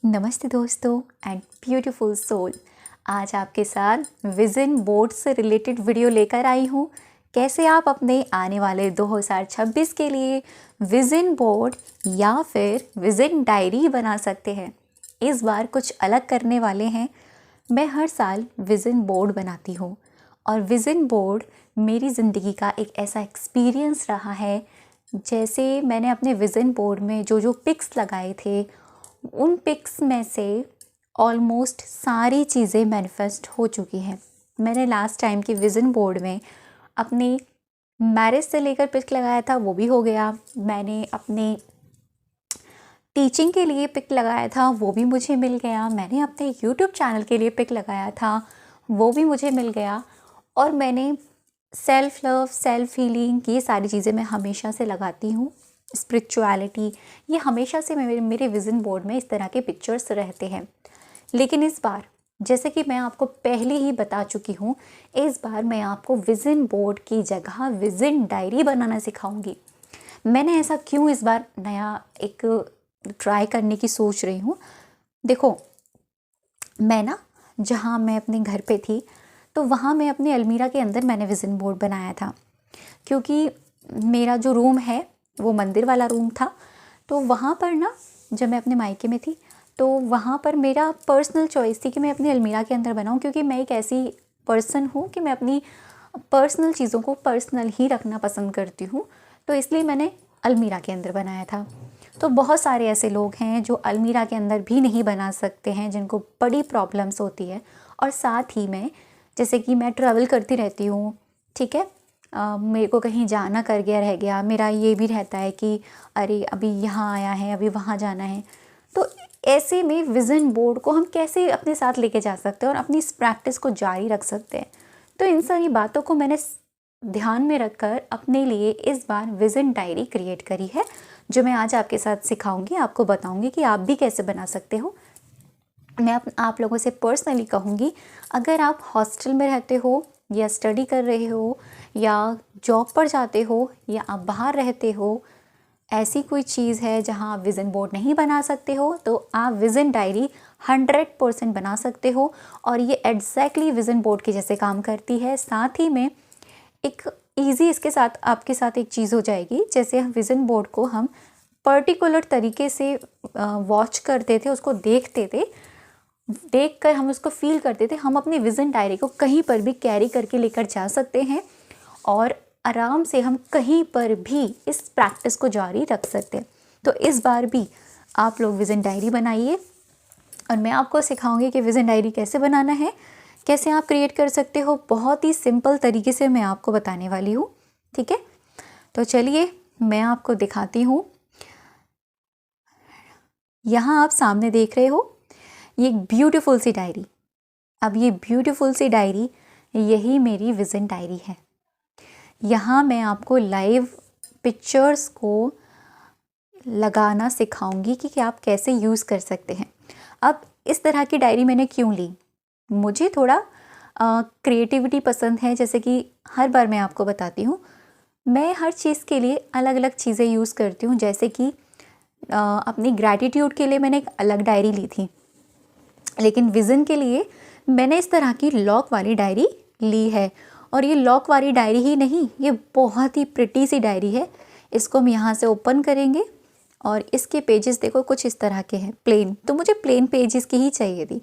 नमस्ते दोस्तों and beautiful soul. आज आपके साथ विज़न बोर्ड से रिलेटेड वीडियो लेकर आई हूँ। कैसे आप अपने आने वाले 2026 के लिए विज़न बोर्ड या फिर विज़न डायरी बना सकते हैं। इस बार कुछ अलग करने वाले हैं। मैं हर साल विज़न बोर्ड बनाती हूँ और विज़न बोर्ड मेरी ज़िंदगी का एक ऐसा एक्सपीरियंस रहा है। जैसे मैंने अपने विज़न बोर्ड में जो जो पिक्स लगाए थे, उन पिक्स में से ऑलमोस्ट सारी चीज़ें मैनिफेस्ट हो चुकी हैं। मैंने लास्ट टाइम की विज़न बोर्ड में अपनी मैरिज से लेकर पिक लगाया था, वो भी हो गया। मैंने अपने टीचिंग के लिए पिक लगाया था, वो भी मुझे मिल गया। मैंने अपने यूट्यूब चैनल के लिए पिक लगाया था, वो भी मुझे मिल गया। और मैंने सेल्फ लव, सेल्फ हीलिंग, ये सारी चीज़ें मैं हमेशा से लगाती हूँ। स्पिरिचुअलिटी, ये हमेशा से मेरे विज़न बोर्ड में इस तरह के पिक्चर्स रहते हैं। लेकिन इस बार, जैसे कि मैं आपको पहले ही बता चुकी हूँ, इस बार मैं आपको विज़न बोर्ड की जगह विज़न डायरी बनाना सिखाऊंगी। मैंने ऐसा क्यों इस बार नया एक ट्राई करने की सोच रही हूँ। देखो, जहाँ मैं अपने घर पे थी, तो वहाँ मैं अपनी अलमीरा के अंदर मैंने विज़न बोर्ड बनाया था। क्योंकि मेरा जो रूम है वो मंदिर वाला रूम था, तो वहाँ पर जब मैं अपने मायके में थी, तो वहाँ पर मेरा पर्सनल चॉइस थी कि मैं अपनी अलमीरा के अंदर बनाऊँ। क्योंकि मैं एक ऐसी पर्सन हूँ कि मैं अपनी पर्सनल चीज़ों को पर्सनल ही रखना पसंद करती हूँ, तो इसलिए मैंने अलमीरा के अंदर बनाया था। तो बहुत सारे ऐसे लोग हैं जो अलमीरा के अंदर भी नहीं बना सकते हैं, जिनको बड़ी प्रॉब्लम्स होती है। और साथ ही में, जैसे कि मैं ट्रैवल करती रहती हूँ, ठीक है, मेरे को कहीं जाना कर गया रह गया, मेरा ये भी रहता है कि अरे अभी यहाँ आया है, अभी वहाँ जाना है। तो ऐसे में विज़न बोर्ड को हम कैसे अपने साथ लेके जा सकते हैं और अपनी इस प्रैक्टिस को जारी रख सकते हैं। तो इन सारी बातों को मैंने ध्यान में रखकर अपने लिए इस बार विज़न डायरी क्रिएट करी है, जो मैं आज आपके साथ सिखाऊंगी, आपको बताऊंगी कि आप भी कैसे बना सकते हो। मैं आप लोगों से पर्सनली कहूँगी, अगर आप हॉस्टल में रहते हो या स्टडी कर रहे हो या जॉब पर जाते हो या आप बाहर रहते हो, ऐसी कोई चीज़ है जहाँ आप विज़न बोर्ड नहीं बना सकते हो, तो आप विज़न डायरी 100% बना सकते हो। और ये एग्जैक्टली विज़न बोर्ड के जैसे काम करती है। साथ ही में एक ईजी इसके साथ आपके साथ एक चीज़ हो जाएगी। जैसे हम विज़न बोर्ड को हम पर्टिकुलर तरीके से वॉच करते थे, उसको देखते थे, देखकर हम उसको फील करते थे, हम अपनी विज़न डायरी को कहीं पर भी कैरी करके लेकर जा सकते हैं और आराम से हम कहीं पर भी इस प्रैक्टिस को जारी रख सकते हैं। तो इस बार भी आप लोग विज़न डायरी बनाइए और मैं आपको सिखाऊंगी कि विज़न डायरी कैसे बनाना है, कैसे आप क्रिएट कर सकते हो। बहुत ही सिंपल तरीके से मैं आपको बताने वाली हूँ, ठीक है। तो चलिए मैं आपको दिखाती हूँ। यहाँ आप सामने देख रहे हो ये एक ब्यूटीफुल सी डायरी। अब ये ब्यूटीफुल सी डायरी, यही मेरी विज़न डायरी है। यहाँ मैं आपको लाइव पिक्चर्स को लगाना सिखाऊंगी कि आप कैसे यूज़ कर सकते हैं। अब इस तरह की डायरी मैंने क्यों ली, मुझे थोड़ा क्रिएटिविटी पसंद है। जैसे कि हर बार मैं आपको बताती हूँ, मैं हर चीज़ के लिए अलग अलग चीज़ें यूज़ करती हूँ। जैसे कि अपनी ग्रैटिट्यूड के लिए मैंने एक अलग डायरी ली थी, लेकिन विज़न के लिए मैंने इस तरह की लॉक वाली डायरी ली है। और ये लॉक वाली डायरी ही नहीं, ये बहुत ही प्रिटी सी डायरी है। इसको हम यहाँ से ओपन करेंगे और इसके पेजेस देखो कुछ इस तरह के हैं, प्लेन। तो मुझे प्लेन पेजेस की ही चाहिए थी,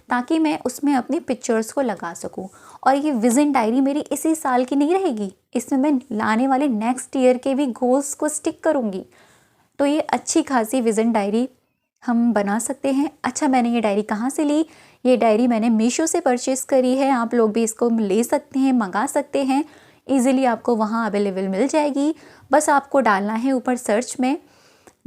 ताकि मैं उसमें अपनी पिक्चर्स को लगा सकूं। और ये विज़न डायरी मेरी इसी साल की नहीं रहेगी, इसमें मैं लाने वाले नेक्स्ट ईयर के भी गोल्स को स्टिक करूँगी। तो ये अच्छी खासी विज़न डायरी हम बना सकते हैं। अच्छा, मैंने ये डायरी कहाँ से ली? ये डायरी मैंने मीशो से परचेज़ करी है। आप लोग भी इसको ले सकते हैं, मंगा सकते हैं, ईज़िली आपको वहाँ अवेलेबल मिल जाएगी। बस आपको डालना है ऊपर सर्च में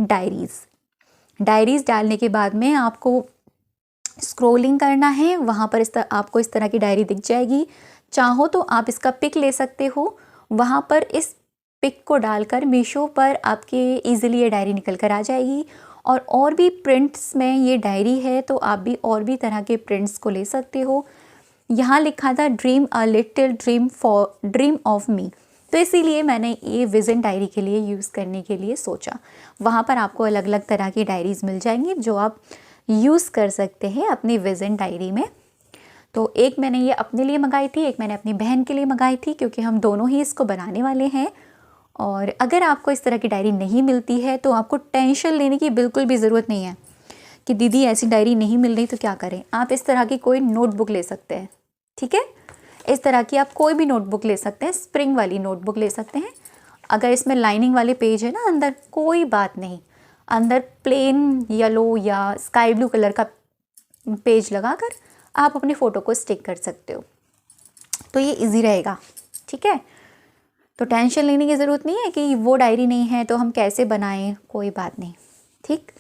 डायरीज़ डालने के बाद में आपको स्क्रॉलिंग करना है, वहाँ पर आपको इस तरह की डायरी दिख जाएगी। चाहो तो आप इसका पिक ले सकते हो, वहाँ पर इस पिक को डालकर मीशो पर आपके ईज़िली ये डायरी निकल कर आ जाएगी। और भी प्रिंट्स में ये डायरी है, तो आप भी और भी तरह के प्रिंट्स को ले सकते हो। यहाँ लिखा था dream a little dream of me, तो इसीलिए मैंने ये विज़न डायरी के लिए यूज़ करने के लिए सोचा। वहाँ पर आपको अलग अलग तरह की डायरीज़ मिल जाएंगी, जो आप यूज़ कर सकते हैं अपनी विज़न डायरी में। तो एक मैंने ये अपने लिए मंगाई थी, एक मैंने अपनी बहन के लिए मंगाई थी, क्योंकि हम दोनों ही इसको बनाने वाले हैं। और अगर आपको इस तरह की डायरी नहीं मिलती है तो आपको टेंशन लेने की बिल्कुल भी ज़रूरत नहीं है कि दीदी ऐसी डायरी नहीं मिल रही तो क्या करें। आप इस तरह की कोई नोटबुक ले सकते हैं, ठीक है। इस तरह की आप कोई भी नोटबुक ले सकते हैं, स्प्रिंग वाली नोटबुक ले सकते हैं। अगर इसमें लाइनिंग वाले पेज है ना अंदर, कोई बात नहीं, अंदर प्लेन येलो या स्काई ब्लू कलर का पेज लगाकर आप अपने फ़ोटो को स्टिक कर सकते हो, तो ये इजी रहेगा, ठीक है। तो टेंशन लेने की ज़रूरत नहीं है कि वो डायरी नहीं है तो हम कैसे बनाएं, कोई बात नहीं, ठीक।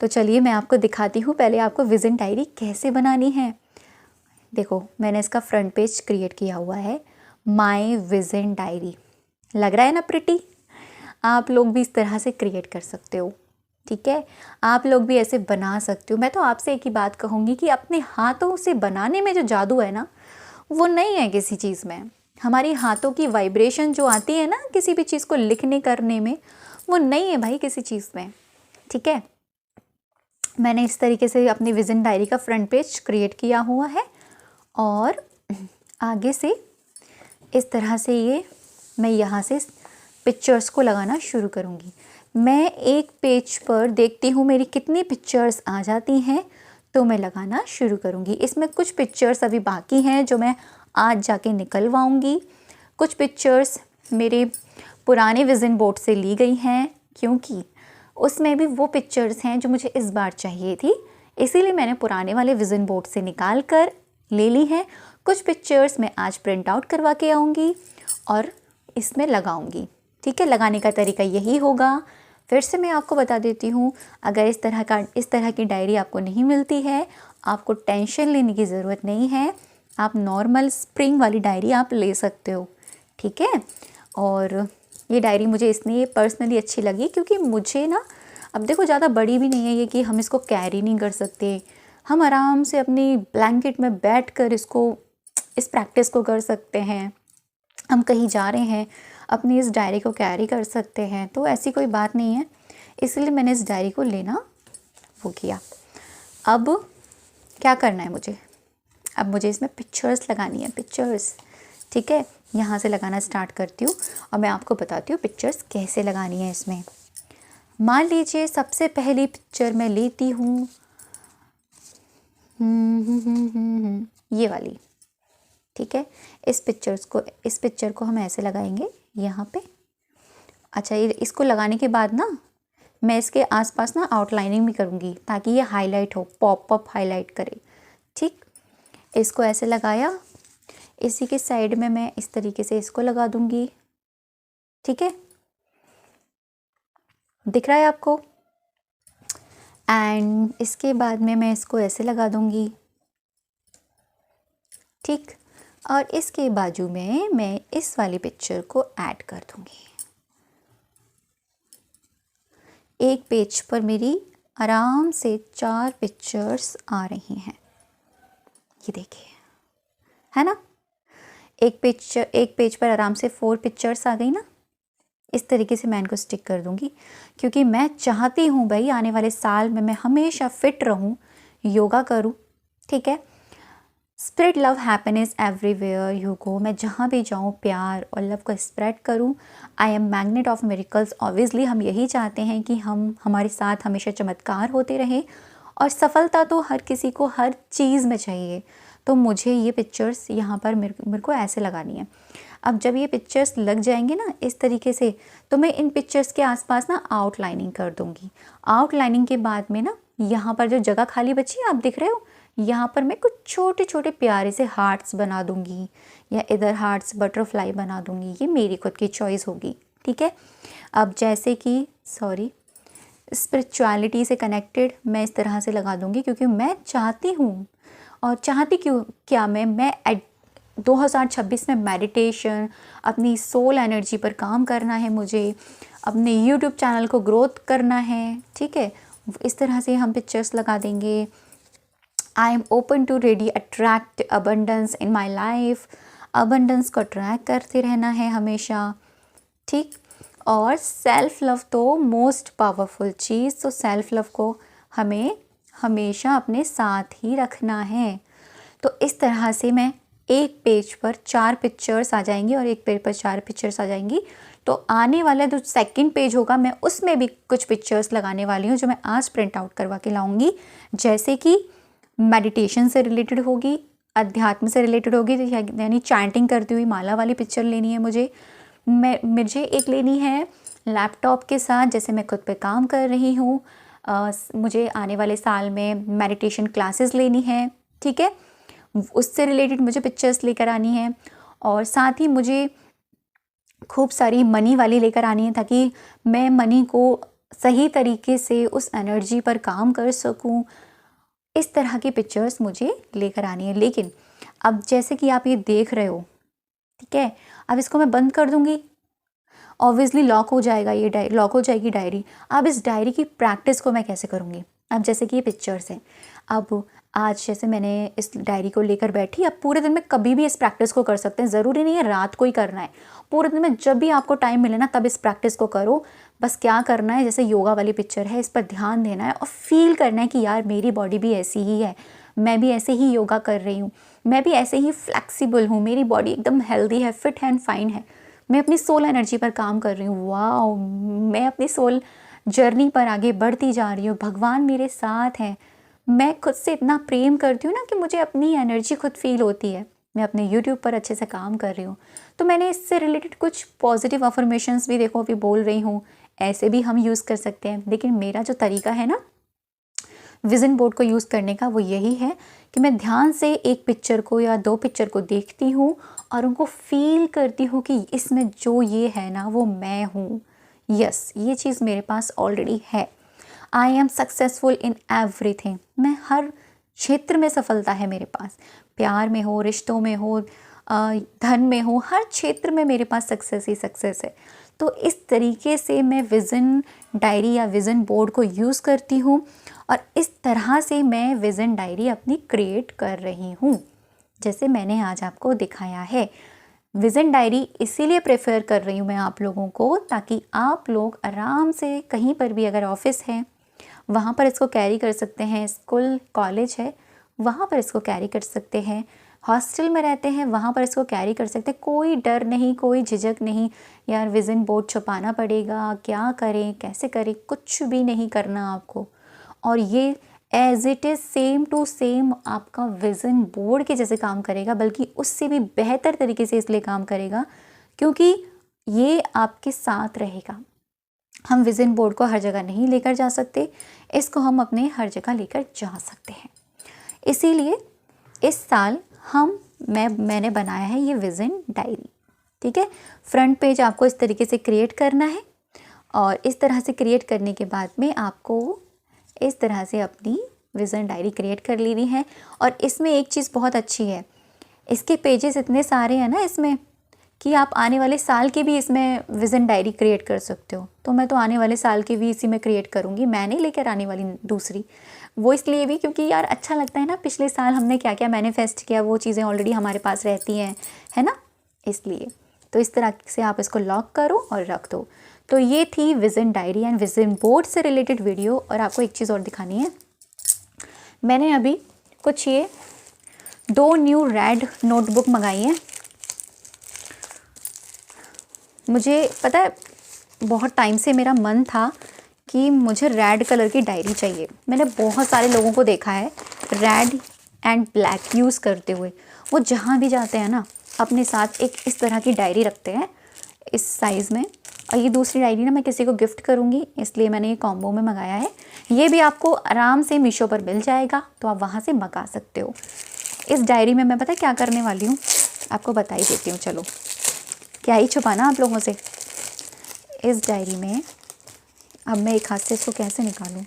तो चलिए मैं आपको दिखाती हूँ पहले आपको विज़न डायरी कैसे बनानी है। देखो मैंने इसका फ्रंट पेज क्रिएट किया हुआ है, माय विज़न डायरी। लग रहा है ना प्रिटी। आप लोग भी इस तरह से क्रिएट कर सकते हो, ठीक है। आप लोग भी ऐसे बना सकते हो। मैं तो आपसे एक ही बात कहूँगी कि अपने हाथों से बनाने में जो जादू है ना, वो नहीं है किसी चीज़ में। हमारी हाथों की वाइब्रेशन जो आती है ना किसी भी चीज़ को लिखने करने में, वो नहीं है भाई किसी चीज़ में, ठीक है। मैंने इस तरीके से अपनी विज़न डायरी का फ्रंट पेज क्रिएट किया हुआ है और आगे से इस तरह से ये मैं यहाँ से पिक्चर्स को लगाना शुरू करूँगी। मैं एक पेज पर देखती हूँ मेरी कितनी पिक्चर्स आ जाती हैं तो मैं लगाना शुरू करूँगी। इसमें कुछ पिक्चर्स अभी बाकी हैं जो मैं आज जाके निकलवाऊँगी। कुछ पिक्चर्स मेरे पुराने विज़न बोर्ड से ली गई हैं, क्योंकि उसमें भी वो पिक्चर्स हैं जो मुझे इस बार चाहिए थी, इसीलिए मैंने पुराने वाले विज़न बोर्ड से निकाल कर ले ली हैं। कुछ पिक्चर्स मैं आज प्रिंट आउट करवा के आऊँगी और इसमें लगाऊंगी, ठीक है। लगाने का तरीका यही होगा। फिर से मैं आपको बता देती हूँ, अगर इस तरह की डायरी आपको नहीं मिलती है, आपको टेंशन लेने की ज़रूरत नहीं है। आप नॉर्मल स्प्रिंग वाली डायरी आप ले सकते हो, ठीक है। और ये डायरी मुझे इसलिए पर्सनली अच्छी लगी क्योंकि मुझे ना, अब देखो ज़्यादा बड़ी भी नहीं है ये कि हम इसको कैरी नहीं कर सकते। हम आराम से अपनी ब्लैंकेट में बैठ कर इस प्रैक्टिस को कर सकते हैं। हम कहीं जा रहे हैं, अपनी इस डायरी को कैरी कर सकते हैं, तो ऐसी कोई बात नहीं है। इसलिए मैंने इस डायरी को लेना वो किया। अब क्या करना है मुझे, अब मुझे इसमें पिक्चर्स लगानी है, पिक्चर्स, ठीक है। यहाँ से लगाना स्टार्ट करती हूँ और मैं आपको बताती हूँ पिक्चर्स कैसे लगानी है इसमें। मान लीजिए सबसे पहली पिक्चर मैं लेती हूँ ये वाली, ठीक है। इस पिक्चर को हम ऐसे लगाएंगे यहाँ पे। अच्छा, ये इसको लगाने के बाद ना मैं इसके आसपास ना आउटलाइनिंग भी करूँगी ताकि ये हाईलाइट हो, पॉपअप हाईलाइट करे, ठीक। इसको ऐसे लगाया, इसी के साइड में मैं इस तरीके से इसको लगा दूँगी, ठीक है। दिख रहा है आपको। एंड इसके बाद में मैं इसको ऐसे लगा दूँगी, ठीक। और इसके बाजू में मैं इस वाली पिक्चर को ऐड कर दूँगी। एक पेज पर मेरी आराम से 4 पिक्चर्स आ रही हैं, ये देखिए, है ना। एक पेज पर आराम से 4 पिक्चर्स आ गई ना। इस तरीके से मैं इनको स्टिक कर दूँगी क्योंकि मैं चाहती हूँ भाई आने वाले साल में मैं हमेशा फिट रहूँ, योगा करूँ, ठीक है। Spread love happiness everywhere you go. मैं जहाँ भी जाऊँ प्यार और लव को स्प्रेड करूँ। I am magnet of miracles. Obviously हम यही चाहते हैं कि हमारे साथ हमेशा चमत्कार होते रहे, और सफलता तो हर किसी को हर चीज़ में चाहिए। तो मुझे ये पिक्चर्स यहाँ पर मेरे को ऐसे लगानी है। अब जब ये पिक्चर्स लग जाएंगे ना इस तरीके से, तो मैं इन पिक्चर्स के आसपास ना आउटलाइनिंग कर दूँगी। आउटलाइनिंग के बाद में ना यहाँ पर जो जगह खाली बची है आप दिख रहे हो, यहाँ पर मैं कुछ छोटे छोटे प्यारे से हार्ट्स बना दूँगी, या इधर हार्ट्स बटरफ्लाई बना दूँगी। ये मेरी खुद की चॉइस होगी, ठीक है। अब जैसे कि स्पिरिचुअलिटी से कनेक्टेड मैं इस तरह से लगा दूँगी क्योंकि मैं चाहती हूँ, और चाहती क्यों क्या मैं 2026 में मेडिटेशन, अपनी सोल एनर्जी पर काम करना है, मुझे अपने यूट्यूब चैनल को ग्रोथ करना है, ठीक है। इस तरह से हम पिक्चर्स लगा देंगे। I am open to ready attract abundance in my life. Abundance को अट्रैक्ट करते रहना है हमेशा, ठीक। और सेल्फ लव तो मोस्ट पावरफुल चीज़, तो सेल्फ लव को हमें हमेशा अपने साथ ही रखना है। तो इस तरह से मैं एक पेज पर 4 पिक्चर्स आ जाएंगी और एक पेज पर 4 पिक्चर्स आ जाएंगी। तो आने वाला जो सेकंड पेज होगा मैं उसमें भी कुछ पिक्चर्स लगाने वाली हूँ जो मैं आज प्रिंट आउट करवा के लाऊंगी, जैसे कि मेडिटेशन से रिलेटेड होगी, अध्यात्म से रिलेटेड होगी, यानी चैंटिंग करती हुई माला वाली पिक्चर लेनी है मुझे एक लेनी है लैपटॉप के साथ, जैसे मैं खुद पे काम कर रही हूँ। मुझे आने वाले साल में मेडिटेशन क्लासेस लेनी है, ठीक है, उससे रिलेटेड मुझे पिक्चर्स लेकर आनी है। और साथ ही मुझे खूब सारी मनी वाली लेकर आनी है, ताकि मैं मनी को सही तरीके से उस एनर्जी पर काम कर सकूं। इस तरह की पिक्चर्स मुझे लेकर आनी है। लेकिन अब जैसे कि आप ये देख रहे हो, ठीक है, अब इसको मैं बंद कर दूंगी, ऑब्वियसली लॉक हो जाएगा, ये लॉक हो जाएगी डायरी। अब इस डायरी की प्रैक्टिस को मैं कैसे करूँगी? अब जैसे कि ये पिक्चर्स हैं, अब आज जैसे मैंने इस डायरी को लेकर बैठी, अब पूरे दिन में कभी भी इस प्रैक्टिस को कर सकते हैं, ज़रूरी नहीं है रात को ही करना है, पूरे दिन में जब भी आपको टाइम मिले ना तब इस प्रैक्टिस को करो। बस क्या करना है, जैसे योगा वाली पिक्चर है, इस पर ध्यान देना है और फील करना है कि यार मेरी बॉडी भी ऐसी ही है, मैं भी ऐसे ही योगा कर रही हूँ, मैं भी ऐसे ही फ्लेक्सिबल हूँ, मेरी बॉडी एकदम हेल्दी है, फिट है एंड फाइन है, मैं अपनी सोल एनर्जी पर काम कर रही हूँ, वाह मैं अपनी सोल जर्नी पर आगे बढ़ती जा रही हूँ, भगवान मेरे साथ हैं, मैं खुद से इतना प्रेम करती हूँ ना कि मुझे अपनी एनर्जी खुद फील होती है, मैं अपने यूट्यूब पर अच्छे से काम कर रही हूँ। तो मैंने इससे रिलेटेड कुछ पॉजिटिव अफर्मेशंस भी देखो अभी बोल रही हूँ, ऐसे भी हम यूज़ कर सकते हैं। लेकिन मेरा जो तरीका है ना विज़न बोर्ड को यूज़ करने का, वो यही है कि मैं ध्यान से एक पिक्चर को या 2 पिक्चर को देखती हूँ और उनको फील करती हूँ कि इसमें जो ये है ना वो मैं हूँ। यस, ये चीज़ मेरे पास ऑलरेडी है। I am successful in everything, मैं हर क्षेत्र में सफलता है मेरे पास, प्यार में हो, रिश्तों में हो, धन में हो, हर क्षेत्र में मेरे पास सक्सेस ही सक्सेस है। तो इस तरीके से मैं विज़न डायरी या विज़न बोर्ड को यूज़ करती हूँ और इस तरह से मैं विज़न डायरी अपनी क्रिएट कर रही हूँ, जैसे मैंने आज आपको दिखाया है। विज़न डायरी इसीलिए प्रेफर कर रही हूँ मैं आप लोगों को, ताकि आप लोग आराम से कहीं पर भी, अगर ऑफिस है वहाँ पर इसको कैरी कर सकते हैं, स्कूल कॉलेज है वहाँ पर इसको कैरी कर सकते हैं, हॉस्टल में रहते हैं वहाँ पर इसको कैरी कर सकते हैं, कोई डर नहीं, कोई झिझक नहीं, यार विज़न बोर्ड छुपाना पड़ेगा, क्या करें कैसे करें, कुछ भी नहीं करना आपको। और ये as it is same to same आपका विज़न बोर्ड के जैसे काम करेगा, बल्कि उससे भी बेहतर तरीके से इसलिए काम करेगा क्योंकि ये आपके साथ रहेगा। हम विज़न बोर्ड को हर जगह नहीं लेकर जा सकते, इसको हम अपने हर जगह लेकर जा सकते हैं। इसीलिए इस साल मैंने बनाया है ये विज़न डायरी, ठीक है। फ्रंट पेज आपको इस तरीके से क्रिएट करना है और इस तरह से क्रिएट करने के बाद में आपको इस तरह से अपनी विज़न डायरी क्रिएट कर लेनी है। और इसमें एक चीज़ बहुत अच्छी है, इसके पेजेस इतने सारे हैं ना इसमें कि आप आने वाले साल के भी इसमें विज़न डायरी क्रिएट कर सकते हो। तो मैं तो आने वाले साल के भी इसी में क्रिएट करूँगी, मैं नहीं लेकर आने वाली दूसरी। वो इसलिए भी क्योंकि यार अच्छा लगता है ना, पिछले साल हमने क्या क्या मैनिफेस्ट किया वो चीज़ें ऑलरेडी हमारे पास रहती हैं, है ना, इसलिए। तो इस तरह से आप इसको लॉक करो और रख दो। तो ये थी vision diary and vision board से रिलेटेड वीडियो। और आपको एक चीज़ और दिखानी है, मैंने अभी कुछ ये 2 न्यू रेड नोटबुक मंगाई है। मुझे पता है बहुत टाइम से मेरा मन था कि मुझे रेड कलर की डायरी चाहिए। मैंने बहुत सारे लोगों को देखा है रेड एंड ब्लैक यूज़ करते हुए, वो जहाँ भी जाते हैं ना अपने साथ एक इस तरह की डायरी रखते हैं इस साइज़ में। और ये दूसरी डायरी ना मैं किसी को गिफ्ट करूँगी, इसलिए मैंने ये कॉम्बो में मंगाया है। ये भी आपको आराम से मीशो पर मिल जाएगा, तो आप वहाँ से मंगा सकते हो। इस डायरी में मैं पता क्या करने वाली हूँ, आपको बता ही देती हूँ। चलो, क्या ही छुपाना आप लोगों से। इस डायरी में अब मैं एक हाथ से इसको कैसे निकालूं,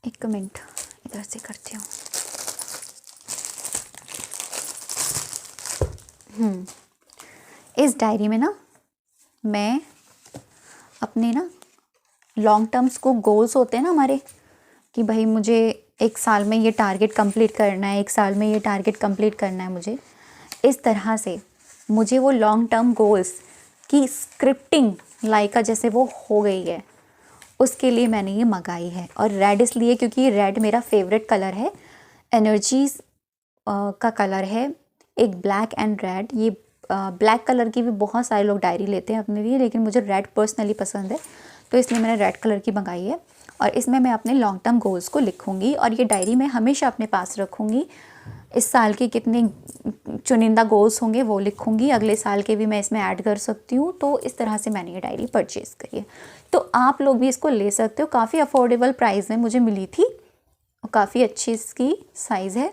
एक मिनट इधर से करती हूँ। इस डायरी में ना मैं अपने ना लॉन्ग टर्म्स को गोल्स होते हैं ना हमारे, कि भाई मुझे 1 साल में ये टारगेट कंप्लीट करना है, 1 साल में ये टारगेट कंप्लीट करना है मुझे, इस तरह से मुझे वो लॉन्ग टर्म गोल्स की स्क्रिप्टिंग लाइका जैसे वो हो गई है, उसके लिए मैंने ये मंगाई है। और रेड इसलिए क्योंकि रेड मेरा फेवरेट कलर है, एनर्जीज का कलर है। एक ब्लैक एंड रेड, ये ब्लैक कलर की भी बहुत सारे लोग डायरी लेते हैं अपने लिए, लेकिन मुझे रेड पर्सनली पसंद है, तो इसलिए मैंने रेड कलर की मंगाई है। और इसमें मैं अपने लॉन्ग टर्म गोल्स को लिखूंगी और ये डायरी मैं हमेशा अपने पास रखूंगी। इस साल के कितने चुनिंदा गोल्स होंगे वो लिखूंगी, अगले साल के भी मैं इसमें ऐड कर सकती हूँ। तो इस तरह से मैंने ये डायरी परचेज़ करी है। तो आप लोग भी इसको ले सकते हो, काफ़ी अफोर्डेबल प्राइस में मुझे मिली थी और काफ़ी अच्छी इसकी साइज़ है।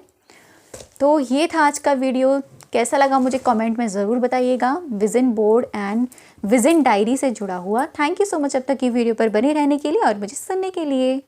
तो ये था आज का वीडियो, कैसा लगा मुझे कमेंट में ज़रूर बताइएगा, vision board and vision diary से जुड़ा हुआ। थैंक यू सो मच अब तक ये वीडियो पर बने रहने के लिए और मुझे सुनने के लिए।